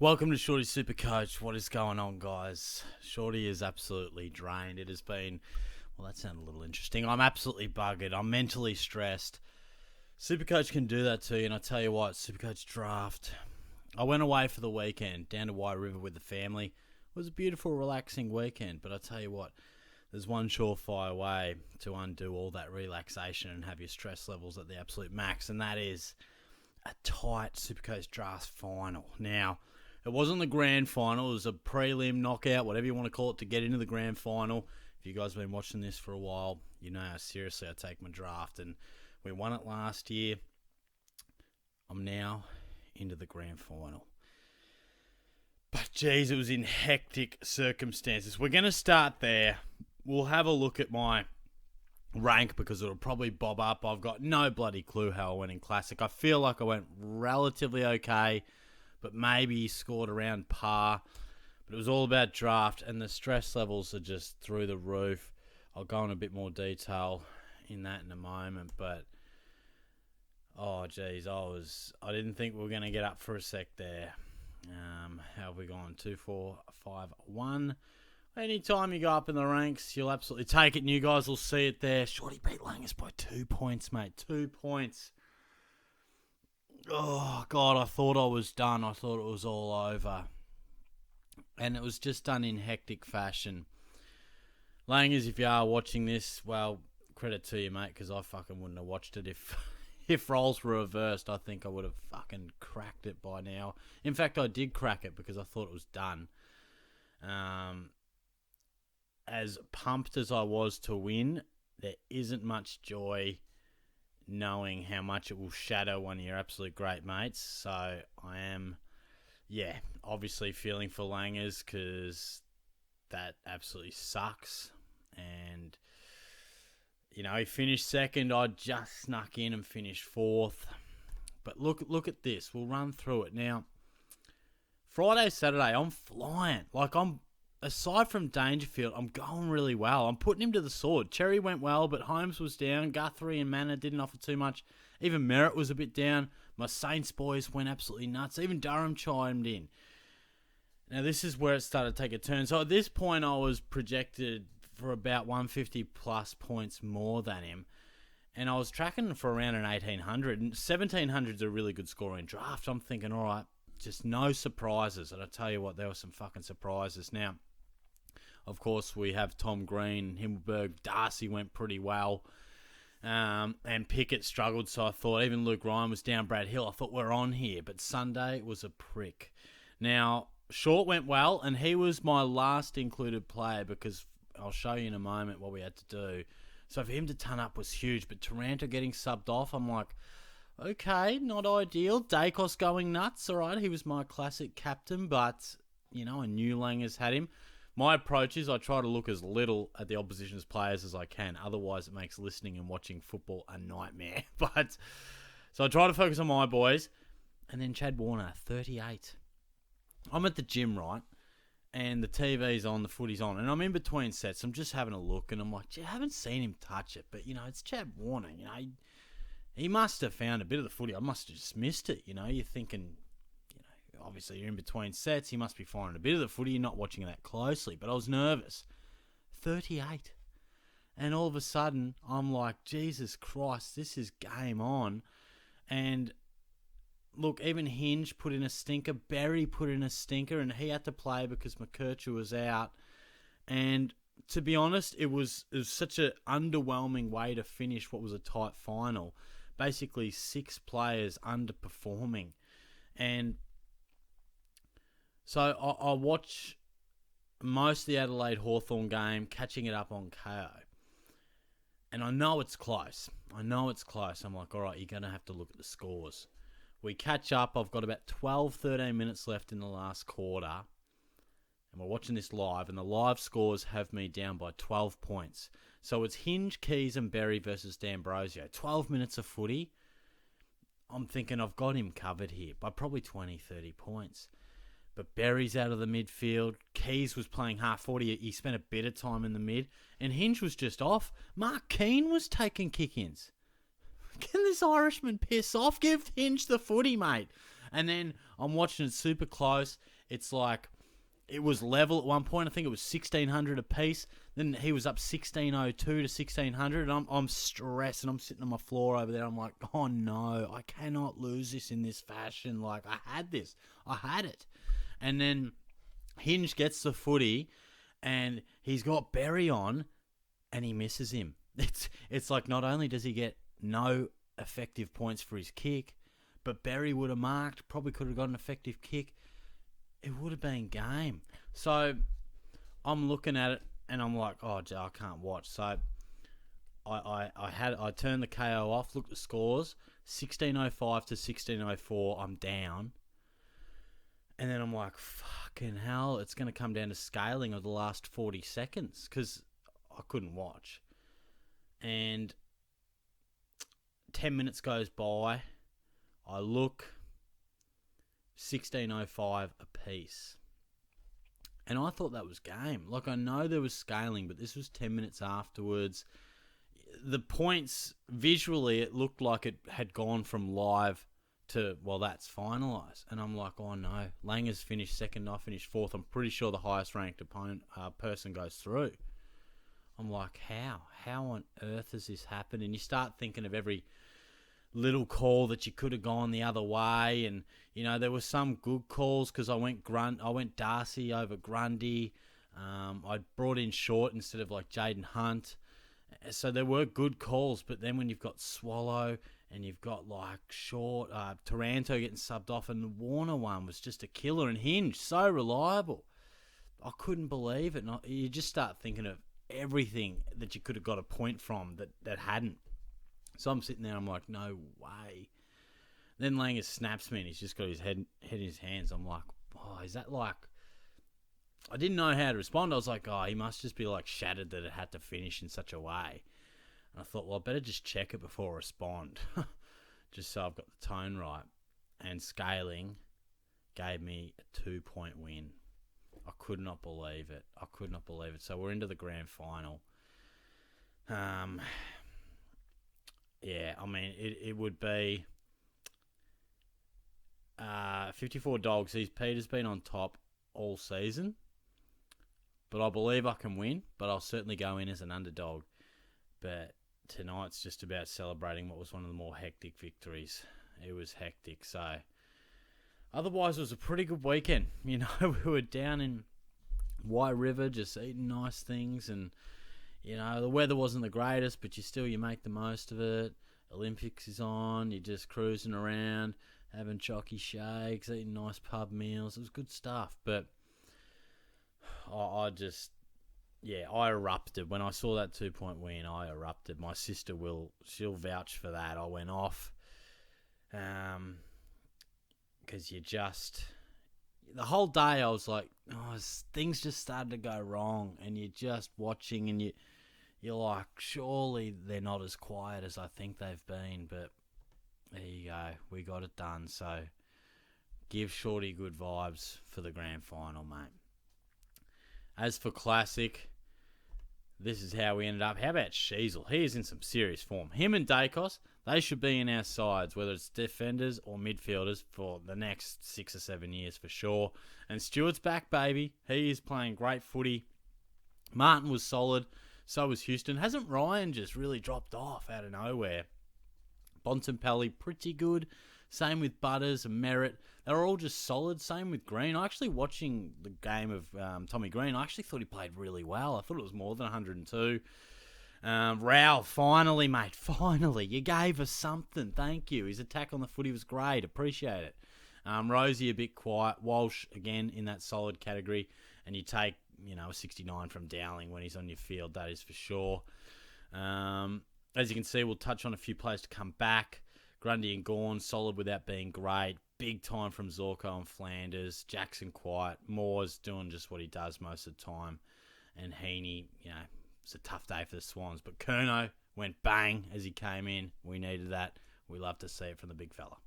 Welcome to Shorty's SuperCoach. What is going on, guys? Shorty is absolutely drained. It has been, well, that sounded a little interesting. I'm absolutely buggered. I'm mentally stressed. SuperCoach can do that to you, and I tell you what, SuperCoach draft. I went away for the weekend down to White River with the family. It was a beautiful, relaxing weekend, but I tell you what, there's one surefire way to undo all that relaxation and have your stress levels at the absolute max, and that is a tight SuperCoach draft final. Now, it wasn't the grand final. It was a prelim knockout, whatever you want to call it, to get into the grand final. If you guys have been watching this for a while, you know how seriously I take my draft. And we won it last year. I'm now into the grand final. But, geez, it was in hectic circumstances. We're going to start there. We'll have a look at my rank because it'll probably bob up. I've got no bloody clue how I went in Classic. I feel like I went relatively okay, but maybe scored around par. But it was all about draft, and the stress levels are just through the roof. I'll go in a bit more detail in that in a moment, but oh geez, I didn't think we were going to get up for a sec there. How have we gone? 2, 4, 5, 1. Anytime you go up in the ranks, you'll absolutely take it, and you guys will see it there. Shorty beat Langus by 2 points, mate. 2 points. Oh, God, I thought I was done. I thought it was all over. And it was just done in hectic fashion. Langers, if you are watching this, well, credit to you, mate, because I fucking wouldn't have watched it if roles were reversed. I think I would have fucking cracked it by now. In fact, I did crack it because I thought it was done. As pumped as I was to win, there isn't much joy knowing how much it will shadow one of your absolute great mates. So I am, obviously feeling for Langers because that absolutely sucks. And, you know, he finished second. I just snuck in and finished fourth. But look at this. We'll run through it. Now, Friday, Saturday, I'm flying. Aside from Dangerfield, I'm going really well. I'm putting him to the sword. Cherry went well, but Holmes was down. Guthrie and Manor didn't offer too much. Even Merritt was a bit down. My Saints boys went absolutely nuts. Even Durham chimed in. Now, this is where it started to take a turn. So at this point, I was projected for about 150 plus points more than him. And I was tracking for around an 1800. And 1700 is a really good scoring draft. I'm thinking, all right, just no surprises. And I tell you what, there were some fucking surprises. Now, of course, we have Tom Green, Himmelberg, Darcy went pretty well. And Pickett struggled, so I thought even Luke Ryan was down, Brad Hill. I thought we're on here, but Sunday was a prick. Now, Short went well, and he was my last included player because I'll show you in a moment what we had to do. So for him to turn up was huge, but Taranto getting subbed off, I'm like, okay, not ideal. Dacos going nuts, all right. He was my Classic captain, but, you know, I knew Langers had him. My approach is I try to look as little at the opposition's players as I can. Otherwise, it makes listening and watching football a nightmare. So I try to focus on my boys. And then Chad Warner, 38. I'm at the gym, right? And the TV's on, the footy's on. And I'm in between sets. I'm just having a look. And I'm like, gee, I haven't seen him touch it. But, you know, it's Chad Warner. You know, he must have found a bit of the footy. I must have just missed it. You know, you're thinking, obviously, you're in between sets. He must be finding a bit of the footy. You're not watching that closely. But I was nervous. 38. And all of a sudden, I'm like, Jesus Christ, this is game on. And look, even Hinge put in a stinker. Berry put in a stinker. And he had to play because McKercher was out. And to be honest, it was such an underwhelming way to finish what was a tight final. Basically, 6 players underperforming. And so I watch most of the Adelaide Hawthorn game, catching it up on KO. And I know it's close. I'm like, all right, you're going to have to look at the scores. We catch up. I've got about 12, 13 minutes left in the last quarter. And we're watching this live. And the live scores have me down by 12 points. So it's Hinge, Keys and Berry versus D'Ambrosio. 12 minutes of footy. I'm thinking I've got him covered here by probably 20, 30 points. But Berry's out of the midfield. Keys was playing half 40. He spent a bit of time in the mid. And Hinge was just off. Mark Keane was taking kick-ins. Can this Irishman piss off? Give Hinge the footy, mate. And then I'm watching it super close. It's like it was level at one point. I think it was 1,600 apiece. Then he was up 1,602 to 1,600. And I'm stressed and I'm sitting on my floor over there. I'm like, oh no, I cannot lose this in this fashion. Like, I had this. I had it. And then Hinge gets the footy and he's got Berry on and he misses him. It's like not only does he get no effective points for his kick, but Berry would have marked, probably could have got an effective kick. It would have been game. So I'm looking at it and I'm like, oh, I can't watch. So I turned the KO off, looked at the scores, 1605 to 1604. I'm down. And then I'm like, fucking hell, it's going to come down to scaling of the last 40 seconds because I couldn't watch. And 10 minutes goes by. I look, 1605 apiece. And I thought that was game. Like, I know there was scaling, but this was 10 minutes afterwards. The points, visually, it looked like it had gone from live to, well, that's finalised. And I'm like, oh no, Langer's finished second, I finished fourth. I'm pretty sure the highest ranked opponent person goes through. I'm like, how? How on earth has this happened? And you start thinking of every little call that you could have gone the other way. And, you know, there were some good calls because I went Darcy over Grundy. I brought in Short instead of like Jaden Hunt. So there were good calls, but then when you've got Swallow and you've got like Short, Taranto getting subbed off, and the Warner one was just a killer, and Hinge, so reliable. I couldn't believe it. And you just start thinking of everything that you could have got a point from that hadn't. So I'm sitting there, I'm like, no way. Then Langer snaps me and he's just got his head in his hands. I'm like, oh, is that like... I didn't know how to respond. I was like, oh, he must just be like shattered that it had to finish in such a way. And I thought, well, I better just check it before I respond. Just so I've got the tone right. And scaling gave me a 2-point win. I could not believe it. So we're into the grand final. Yeah, I mean, it would be 54 dogs. Peter's been on top all season. But I believe I can win. But I'll certainly go in as an underdog. But tonight's just about celebrating what was one of the more hectic victories. It was hectic. So otherwise, it was a pretty good weekend. You know, we were down in White River just eating nice things. And, you know, the weather wasn't the greatest, but you make the most of it. Olympics is on. You're just cruising around, having chocky shakes, eating nice pub meals. It was good stuff. But I erupted. When I saw that 2-point win, I erupted. My sister she'll vouch for that. I went off. Because the whole day I was like, oh, things just started to go wrong. And you're just watching and you're like, surely they're not as quiet as I think they've been. But there you go. We got it done. So give Shorty good vibes for the grand final, mate. As for Classic, this is how we ended up. How about Sheasel? He is in some serious form. Him and Dacos, they should be in our sides, whether it's defenders or midfielders, for the next 6 or 7 years for sure. And Stewart's back, baby. He is playing great footy. Martin was solid. So was Houston. Hasn't Ryan just really dropped off out of nowhere? Bontempelli, pretty good. Same with Butters and Merritt. They're all just solid. Same with Green. Actually, watching the game of Tommy Green, I actually thought he played really well. I thought it was more than 102. Rao, finally, mate. Finally. You gave us something. Thank you. His attack on the footy was great. Appreciate it. Rosie a bit quiet. Walsh, again, in that solid category. And you take, a 69 from Dowling when he's on your field. That is for sure. As you can see, we'll touch on a few players to come back. Grundy and Gawn, solid without being great. Big time from Zorko and Flanders. Jackson quiet. Moore's doing just what he does most of the time. And Heaney, it's a tough day for the Swans. But Curnow went bang as he came in. We needed that. We love to see it from the big fella.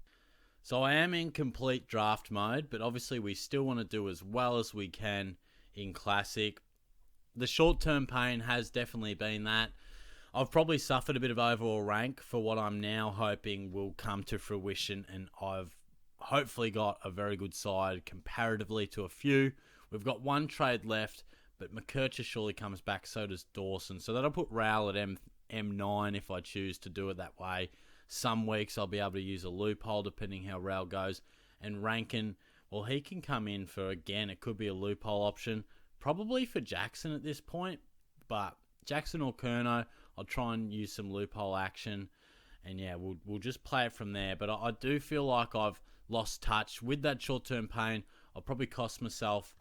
So I am in complete draft mode, but obviously we still want to do as well as we can in Classic. The short-term pain has definitely been that. I've probably suffered a bit of overall rank for what I'm now hoping will come to fruition, and hopefully got a very good side comparatively to a few. We've got one trade left, but McKercher surely comes back, so does Dawson. So that'll put Rowell at M9 if I choose to do it that way. Some weeks I'll be able to use a loophole depending how Rowell goes. And Rankin, well, he can come in for, again, it could be a loophole option. Probably for Jackson at this point, but Jackson or Curnow, I'll try and use some loophole action. And yeah, we'll just play it from there. But I do feel like I've lost touch with that short-term pain. I'll probably cost myself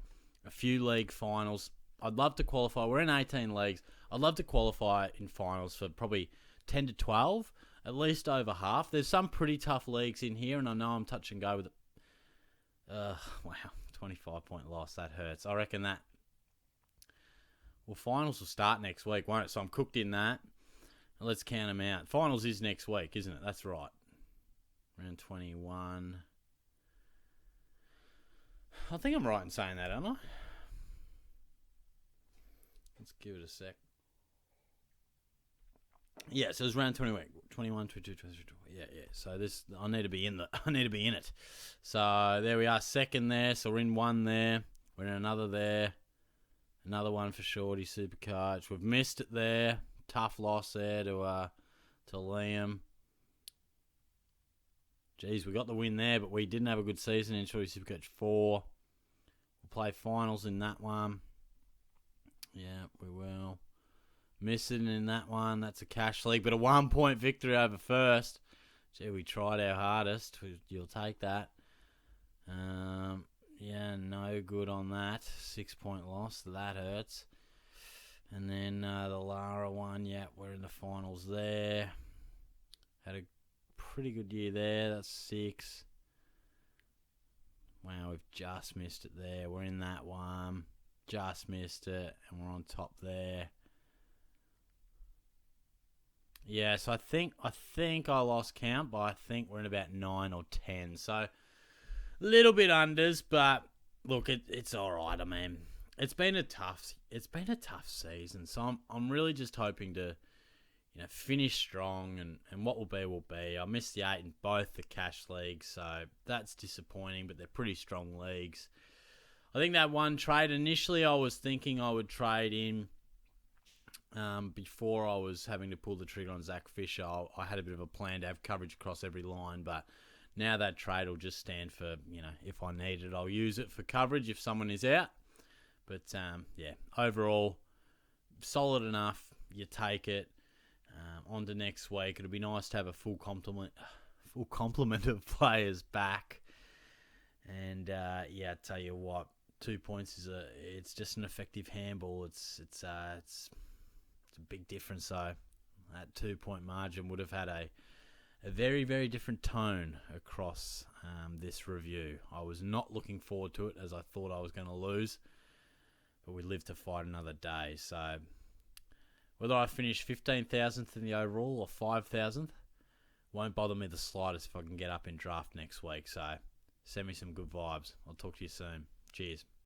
a few league finals. I'd love to qualify. We're in 18 leagues. I'd love to qualify in finals for probably 10 to 12, at least over half. There's some pretty tough leagues in here, and I know I'm touch and go with it. Wow, 25-point loss. That hurts. I reckon that. Well, finals will start next week, won't it? So I'm cooked in that. Let's count them out. Finals is next week, isn't it? That's right. Round 21. I think I'm right in saying that, aren't I? Let's give it a sec. Yeah, so it's round 21, 22, 23. Yeah. So this, I need to be in it. So there we are, second there. So we're in one there. We're in another there. Another one for Shorty SuperCoach. We've missed it there. Tough loss there to Liam. Geez, we got the win there, but we didn't have a good season in Shorty SuperCoach 4. We'll play finals in that one. Yeah, we will. Missing in that one. That's a cash league, but a 1-point victory over first. Gee, we tried our hardest. You'll take that. Yeah, no good on that. 6-point loss. That hurts. And then the Lara one. Yeah, we're in the finals there. Had a pretty good year there. That's 6. Wow, we've just missed it there. We're in that one. Just missed it, and we're on top there. Yeah, so I think I lost count, but I think we're in about 9 or 10. So a little bit unders, but look, it's all right. I mean, it's been a tough season. So I'm really just hoping to, finish strong, and what will be will be. I missed the 8 in both the cash leagues, so that's disappointing. But they're pretty strong leagues. I think that one trade, initially I was thinking I would trade in before I was having to pull the trigger on Zach Fisher. I had a bit of a plan to have coverage across every line, but now that trade will just stand for, if I need it, I'll use it for coverage if someone is out. But, yeah, overall, solid enough. You take it. On to next week. It'll be nice to have a full complement of players back. And, yeah, I tell you what, 2 points it's just an effective handball. It's a big difference. So that 2-point margin would have had a very, very different tone across this review. I was not looking forward to it, as I thought I was going to lose, but we lived to fight another day. So whether I finish 15,000th in the overall or 5,000th won't bother me the slightest if I can get up in draft next week. So send me some good vibes. I'll talk to you soon. Cheers.